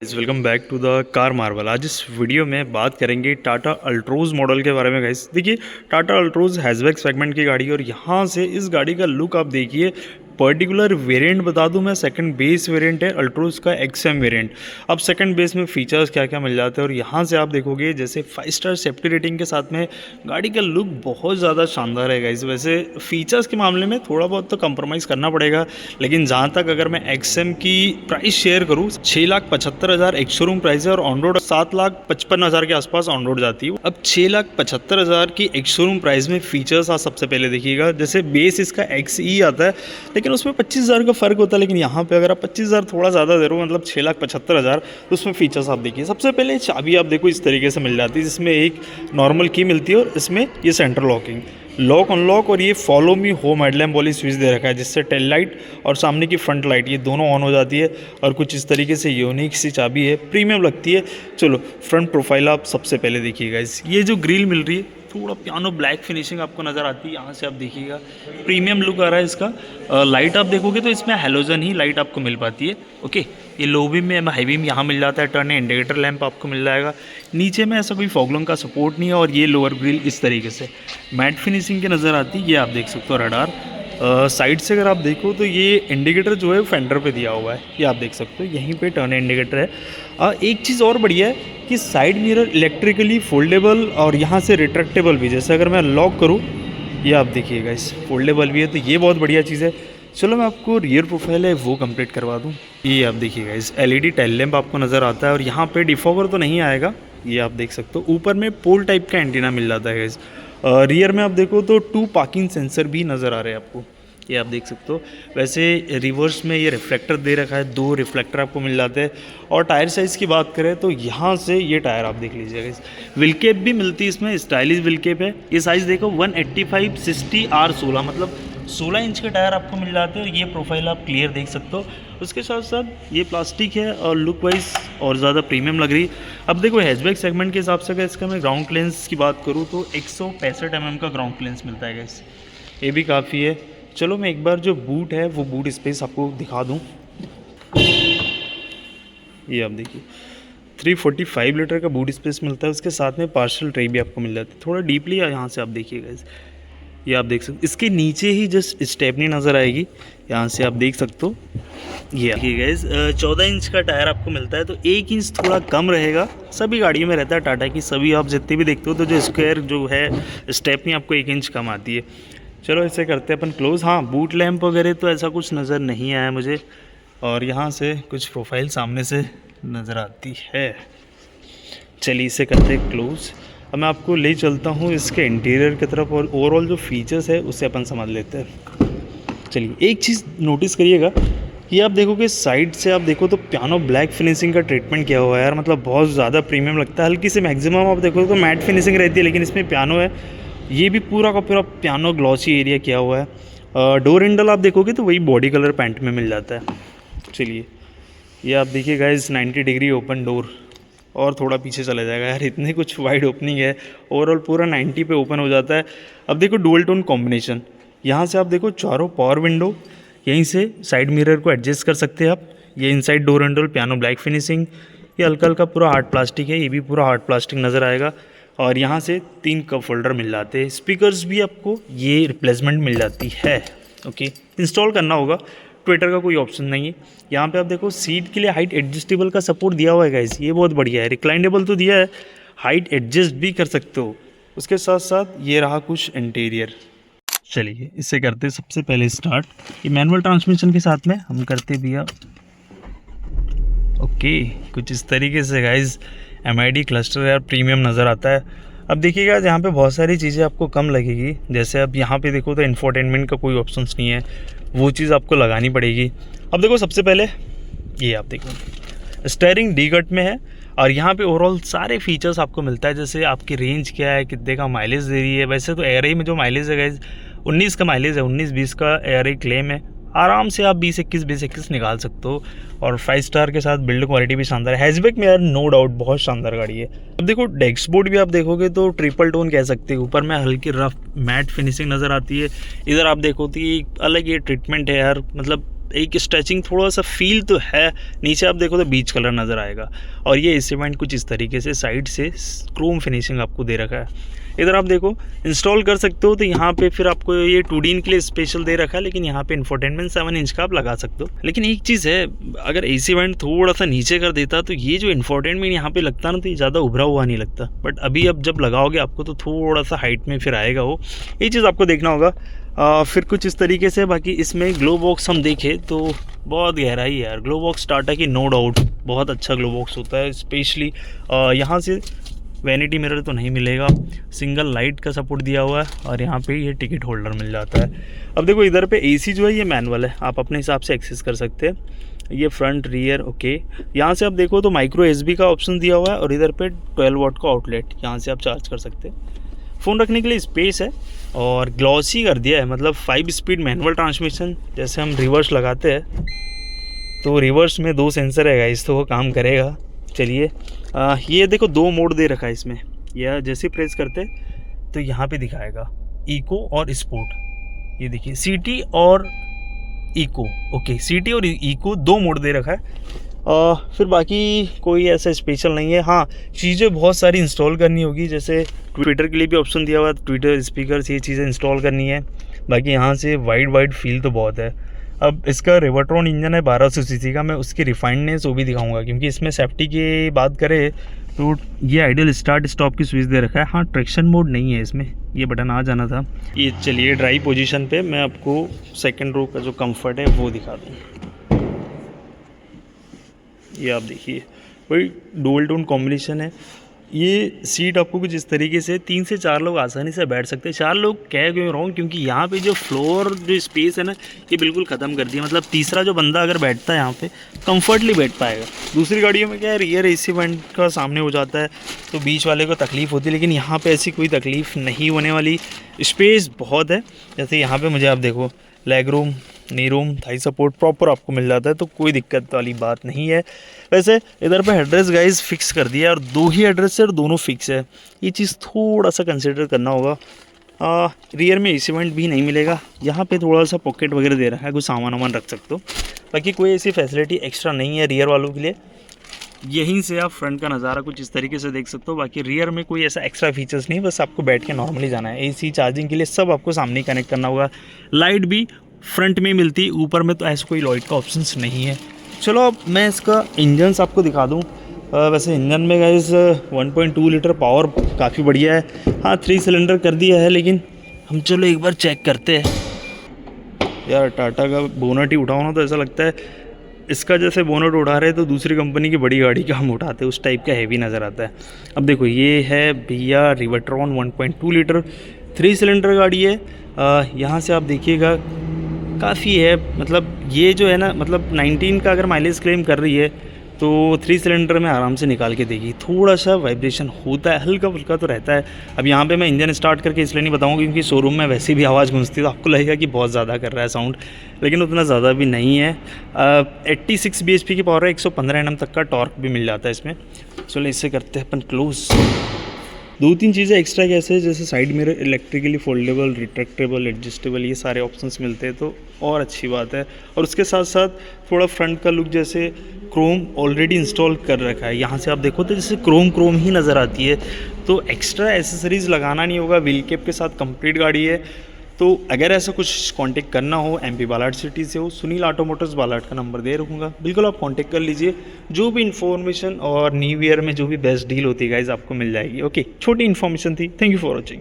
Welcome back to the car Marvel. आज इस video में बात करेंगे टाटा अल्ट्रोज मॉडल के बारे में। गाइस देखिए, टाटा अल्ट्रोज हैचबैक सेगमेंट की गाड़ी है और यहाँ से इस गाड़ी का लुक आप देखिए। पर्टिकुलर वेरिएंट बता दूं मैं, सेकंड बेस वेरिएंट है अल्ट्रोज का एक्सएम वेरिएंट। अब सेकंड बेस में फीचर्स क्या क्या मिल जाते हैं और यहाँ से आप देखोगे जैसे 5 स्टार सेफ्टी रेटिंग के साथ में गाड़ी का लुक बहुत ज़्यादा शानदार है। गाइस वैसे फीचर्स के मामले में थोड़ा बहुत तो कंप्रोमाइज़ करना पड़ेगा, लेकिन जहाँ तक अगर मैं एक्सएम की प्राइस शेयर करूँ, 6,75,000 एक शोरूम प्राइस है और ऑन रोड 7,55,000 के आसपास ऑन रोड जाती है। अब 6,75,000 की एक शोरूम प्राइस में फीचर्स आप सबसे पहले देखिएगा। जैसे बेस इसका XE आता है, लेकिन उसमें 25,000 का फ़र्क होता है। लेकिन यहाँ पे अगर आप 25,000 थोड़ा ज़्यादा दे रहे हो, मतलब 6,75,000, तो उसमें फीचर्स आप देखिए। सबसे पहले चाबी आप देखो इस तरीके से मिल जाती है, जिसमें एक नॉर्मल की मिलती है और इसमें ये सेंटर लॉकिंग, लॉक अनलॉक और ये फॉलो मी होम हेडलैम्प वाली स्विच दे रखा है, जिससे टेल लाइट और सामने की फ्रंट लाइट ये दोनों ऑन हो जाती है। और कुछ इस तरीके से यूनिक सी चाबी है, प्रीमियम लगती है। चलो फ्रंट प्रोफाइल आप सबसे पहले देखिएगा। ये जो ग्रिल मिल रही है, थोड़ा पियानो ब्लैक फिनिशिंग आपको नज़र आती है। यहाँ से आप देखिएगा प्रीमियम लुक आ रहा है इसका। लाइट आप देखोगे तो इसमें हेलोजन ही लाइट आपको मिल पाती है। ओके, ये लो बीम में हाई बीम यहाँ मिल जाता है। टर्न इंडिकेटर लैंप आपको मिल जाएगा। नीचे में ऐसा कोई फॉगलॉन्ग का सपोर्ट नहीं है। और ये लोअर ग्रिल इस तरीके से मैट फिनिशिंग की नज़र आती है। ये आप देख सकते हो रडार। साइड से अगर आप देखो तो ये इंडिकेटर जो है फेंडर पे दिया हुआ है, ये आप देख सकते हो। यहीं पे टर्न इंडिकेटर है। एक चीज़ और बढ़िया है कि साइड मिरर इलेक्ट्रिकली फोल्डेबल और यहाँ से रिट्रैक्टेबल भी। जैसे अगर मैं लॉक करूँ, ये आप देखिएगा इस फोल्डेबल भी है, तो ये बहुत बढ़िया चीज़ है। चलो मैं आपको रियर प्रोफाइल है वो कंप्लीट करवा दूँ। ये आप देखिएगा इस LED टेल लैंप आपको नज़र आता है और यहाँ पे डिफॉगर तो नहीं आएगा, ये आप देख सकते हो। ऊपर में पोल टाइप का एंटीना मिल जाता है। रियर में आप देखो तो 2 पार्किंग सेंसर भी नज़र आ रहे हैं आपको, ये आप देख सकते हो। वैसे रिवर्स में ये रिफ्लेक्टर दे रखा है, 2 रिफ्लेक्टर आपको मिल जाते हैं। और टायर साइज़ की बात करें तो यहाँ से ये टायर आप देख लीजिएगा। व्हील कैप भी मिलती है इसमें, स्टाइलिश व्हील कैप है। ये साइज़ देखो 185/60R16, मतलब 16 इंच के टायर आपको मिल जाते हैं। और ये प्रोफाइल आप क्लियर देख सकते हो। उसके साथ साथ ये प्लास्टिक है और लुक वाइज और ज़्यादा प्रीमियम लग रही। अब देखो हैचबैक सेगमेंट के हिसाब से अगर इसका मैं ग्राउंड क्लियरेंस की बात करूँ तो 165 mm का ग्राउंड क्लियरेंस मिलता है गाइस, ये भी काफ़ी है। चलो मैं एक बार जो बूट है वो बूट स्पेस आपको दिखा दूं। ये आप देखिए 345 लीटर का बूट स्पेस मिलता है। उसके साथ में पार्सल ट्रे भी आपको मिल जाता है। थोड़ा डीपली यहाँ से आप देखिएगा, ये आप देख सकते। इसके नीचे ही जस्ट स्टेपनी नज़र आएगी, यहाँ से आप देख सकते हो। ये देखिए गाइस 14 इंच का टायर आपको मिलता है, तो 1 इंच थोड़ा कम रहेगा। सभी गाड़ियों में रहता है टाटा की, सभी आप जितने भी देखते हो तो जो स्क्वायर जो है स्टेपनी आपको 1 इंच कम आती है। चलो इसे करते हैं अपन क्लोज। हाँ, बूट लैंप वगैरह तो ऐसा कुछ नज़र नहीं आया मुझे। और यहाँ से कुछ प्रोफाइल सामने से नज़र आती है। चलिए इसे करते हैं क्लोज। अब मैं आपको ले चलता हूँ इसके इंटीरियर की तरफ और ओवरऑल जो फीचर्स है उससे अपन समझ लेते हैं। चलिए एक चीज़ नोटिस करिएगा, ये आप देखोगे साइड से आप देखो तो पियानो ब्लैक फिनिशिंग का ट्रीटमेंट किया हुआ है यार, मतलब बहुत ज़्यादा प्रीमियम लगता है। हल्की से मैक्सिमम आप देखो तो मैट फिनिशिंग रहती है, लेकिन इसमें पियानो है। ये भी पूरा का पूरा पियानो ग्लॉसी एरिया किया हुआ है। डोर हैंडल आप देखोगे तो वही बॉडी कलर पैंट में मिल जाता है। चलिए ये आप देखिए गाइस 90 डिग्री ओपन डोर, और थोड़ा पीछे चला जाएगा यार, इतनी कुछ वाइड ओपनिंग है। ओवरऑल पूरा 90 पे ओपन हो जाता है। अब देखो डुअल टोन कॉम्बिनेशन, यहाँ से आप देखो चारों पावर विंडो, यहीं से साइड मिरर को एडजस्ट कर सकते हैं आप। ये inside door handle piano black finishing, ये हल्का हल्का पूरा हार्ड प्लास्टिक है, ये भी पूरा हार्ड प्लास्टिक नज़र आएगा। और यहाँ से 3 कप होल्डर मिल जाते हैं। स्पीकर्स भी आपको ये रिप्लेसमेंट मिल जाती है। ओके, इंस्टॉल करना होगा, ट्विटर का कोई ऑप्शन नहीं है। यहाँ पे आप देखो सीट के लिए हाइट एडजस्टेबल का सपोर्ट दिया हुआ है गाइस, ये बहुत बढ़िया है। रिक्लाइनेबल तो दिया है, हाइट एडजस्ट भी कर सकते हो। उसके साथ साथ ये रहा कुछ इंटीरियर। चलिए इसे करते सबसे पहले स्टार्ट। ये मैनुअल ट्रांसमिशन के साथ में हम करते भैया। ओके, कुछ इस तरीके से गाइस MID क्लस्टर यार प्रीमियम नज़र आता है। अब देखिएगा यहाँ पे बहुत सारी चीज़ें आपको कम लगेगी। जैसे अब यहाँ पे देखो तो इंफोटेनमेंट का कोई ऑप्शंस नहीं है, वो चीज़ आपको लगानी पड़ेगी। अब देखो सबसे पहले ये आप देखो स्टीयरिंग डी कट में है और यहाँ पे ओवरऑल सारे फीचर्स आपको मिलता है। जैसे आपकी रेंज क्या है, कितने का माइलेज दे रही है। वैसे तो ARAI में जो माइलेज है गाइस 19 का माइलेज है, 19-20 का ARAI क्लेम है। आराम से आप 20-21 निकाल सकते हो। और 5 स्टार के साथ बिल्ड क्वालिटी भी शानदार है। हैचबैक में यार नो डाउट बहुत शानदार गाड़ी है। अब देखो डैशबोर्ड भी आप देखोगे तो ट्रिपल टोन कह सकते हैं। ऊपर में हल्की रफ मैट फिनिशिंग नज़र आती है। इधर आप देखो तो ये अलग ये ट्रीटमेंट है यार, मतलब एक स्ट्रेचिंग थोड़ा सा फील तो है। नीचे आप देखो तो बीच कलर नज़र आएगा। और ये एसी वेंट कुछ इस तरीके से साइड से क्रोम फिनिशिंग आपको दे रखा है। इधर आप देखो इंस्टॉल कर सकते हो, तो यहाँ पे फिर आपको ये 2D के लिए स्पेशल दे रखा है, लेकिन यहाँ पे इंफोटेनमेंट 7 इंच का आप लगा सकते हो। लेकिन एक चीज़ है, अगर एसी वेंट थोड़ा सा नीचे कर देता तो ये जो इंफोटेनमेंट यहाँ पे लगता ना, तो ये ज़्यादा उभरा हुआ नहीं लगता। बट अभी अब जब लगाओगे आपको तो थोड़ा सा हाइट में फिर आएगा वो, ये चीज़ आपको देखना होगा। फिर कुछ इस तरीके से। बाकी इसमें ग्लो बॉक्स हम देखें तो बहुत गहराई है यार। ग्लो बॉक्स टाटा की नो डाउट बहुत अच्छा ग्लो बॉक्स होता है। स्पेशली यहाँ से वैनिटी मिरर तो नहीं मिलेगा, सिंगल लाइट का सपोर्ट दिया हुआ है, और यहाँ पे ये टिकट होल्डर मिल जाता है। अब देखो इधर पे एसी जो है ये मैनुअल है, आप अपने हिसाब से एक्सेस कर सकते हैं। ये फ्रंट रियर ओके। यहाँ से आप देखो तो माइक्रो एसबी का ऑप्शन दिया हुआ है, और इधर पे 12 वाट का आउटलेट, यहाँ से आप चार्ज कर सकते हैं। फ़ोन रखने के लिए स्पेस है, और ग्लॉसी कर दिया है, मतलब 5 स्पीड मैनुअल ट्रांसमिशन। जैसे हम रिवर्स लगाते हैं तो रिवर्स में 2 सेंसर है गाइस, तो वो काम करेगा। चलिए ये देखो 2 मोड दे रखा है इसमें। यह जैसे प्रेस करते तो यहाँ पे दिखाएगा इको और स्पोर्ट। ये देखिए सिटी और इको, ओके सिटी और इको 2 मोड दे रखा है। फिर बाकी कोई ऐसा स्पेशल नहीं है। हाँ, चीज़ें बहुत सारी इंस्टॉल करनी होगी, जैसे ट्विटर के लिए भी ऑप्शन दिया हुआ है, ट्विटर स्पीकर ये चीज़ें इंस्टॉल करनी है। बाकी यहाँ से वाइड फील तो बहुत है। अब इसका रिवर्ट्रॉन इंजन है 1200 सीसी का, मैं उसकी रिफाइंडनेस वो भी दिखाऊंगा, क्योंकि इसमें सेफ्टी की बात करें तो ये आइडियल स्टार्ट स्टॉप की स्विच दे रखा है। हाँ, ट्रैक्शन मोड नहीं है इसमें, ये बटन आ जाना था। ये चलिए ड्राइव पोजीशन पे मैं आपको सेकंड रो का जो कंफर्ट है वो दिखा दूँ। ये आप देखिए भाई, डुअल टोन कॉम्बिनेशन है। ये सीट आपको कुछ इस तरीके से 3 से 4 लोग आसानी से बैठ सकते हैं। 4 लोग कह क्यों रहा हूँ, क्योंकि यहाँ पे जो फ्लोर जो स्पेस है ना, ये बिल्कुल ख़त्म कर दिया। मतलब तीसरा जो बंदा अगर बैठता है यहाँ पे कंफर्टली बैठ पाएगा। दूसरी गाड़ियों में क्या है, रियर एसी वेंट का सामने हो जाता है तो बीच वाले को तकलीफ़ होती है, लेकिन यहाँ पर ऐसी कोई तकलीफ़ नहीं होने वाली। स्पेस बहुत है। जैसे यहाँ पर मुझे आप देखो लेग रूम, नी रूम, थाई सपोर्ट प्रॉपर आपको मिल जाता है, तो कोई दिक्कत वाली बात नहीं है। वैसे इधर पे हेडरेस्ट गाइस फिक्स कर दिया है, और 2 ही हेडरेस्ट है और दोनों फिक्स है। ये चीज़ थोड़ा सा कंसिडर करना होगा। रियर में एसी वेंट भी नहीं मिलेगा। यहाँ पे थोड़ा सा पॉकेट वगैरह दे रखा है, कुछ सामान वामान रख सकते हो। बाकी कोई ऐसी फैसिलिटी एक्स्ट्रा नहीं है रियर वालों के लिए। यहीं से आप फ्रंट का नज़ारा कुछ इस तरीके से देख सकते हो। बाकी रियर में कोई ऐसा एक्स्ट्रा फीचर्स नहीं, बस आपको बैठ के नॉर्मली जाना है। एसी चार्जिंग के लिए सब आपको सामने कनेक्ट करना होगा। लाइट भी फ्रंट में मिलती, ऊपर में तो ऐसा कोई लाइट का ऑप्शंस नहीं है। चलो अब मैं इसका इंजन्स आपको दिखा दूँ। वैसे इंजन में गाइस 1.2 लीटर पावर काफ़ी बढ़िया है। हाँ, 3 सिलेंडर कर दिया है, लेकिन हम चलो एक बार चेक करते हैं। यार टाटा का बोनट ही उठाओ ना तो ऐसा लगता है इसका जैसे बोनट उठा रहे तो दूसरी कंपनी की बड़ी गाड़ी का हम उठाते हैं, उस टाइप का हैवी नज़र आता है। अब देखो ये है भैया रिवर्ट्रॉन 1.2 लीटर 3 सिलेंडर गाड़ी है। यहाँ से आप देखिएगा काफ़ी है, मतलब ये जो है ना, मतलब 19 का अगर माइलेज क्लेम कर रही है तो 3 सिलेंडर में आराम से निकाल के देगी। थोड़ा सा वाइब्रेशन होता है, हल्का फुल्का तो रहता है। अब यहाँ पे मैं इंजन स्टार्ट करके इसलिए नहीं बताऊँगा क्योंकि शोरूम में वैसे भी आवाज़ गूंजती है, तो आपको लगेगा कि बहुत ज़्यादा कर रहा है साउंड, लेकिन उतना ज़्यादा भी नहीं है। 86 bhp की पावर है, 115 Nm तक का टॉर्क भी मिल जाता है इसमें। चलो इससे करते हैं अपन क्लोज। 2-3 चीज़ें एक्स्ट्रा कैसे है, जैसे side mirror electrically foldable, retractable, adjustable, ये सारे ऑप्शंस मिलते हैं तो और अच्छी बात है। और उसके साथ साथ थोड़ा फ्रंट का लुक, जैसे क्रोम ऑलरेडी इंस्टॉल कर रखा है। यहाँ से आप देखो तो जैसे क्रोम ही नज़र आती है, तो एक्स्ट्रा एसेसरीज़ लगाना नहीं होगा। व्हील कैप के साथ कंप्लीट गाड़ी है। तो अगर ऐसा कुछ कांटेक्ट करना हो, MP बालाट सिटी से हो, सुनील ऑटोमोटर्स बालाट का नंबर दे रखूँगा, बिल्कुल आप कांटेक्ट कर लीजिए। जो भी इन्फॉर्मेशन और न्यू ईयर में जो भी बेस्ट डील होती है गाइज आपको मिल जाएगी। ओके, छोटी इन्फॉर्मेशन थी। Thank you for watching.